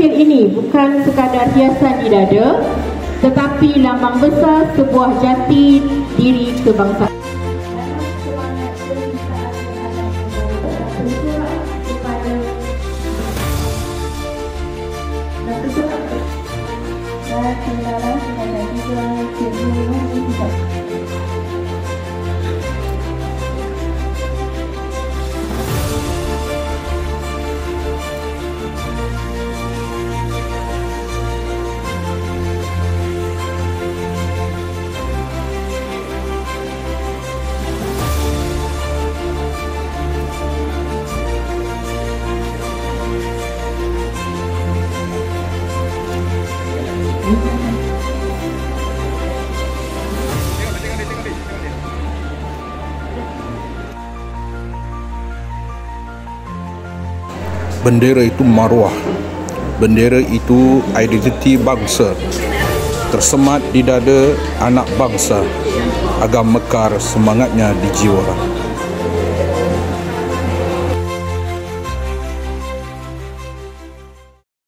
kecil ini bukan sekadar hiasan di dada, tetapi lambang besar sebuah jati diri kebangsaan. Bendera itu maruah, bendera itu identiti bangsa, tersemat di dada anak bangsa agar mekar semangatnya di jiwa.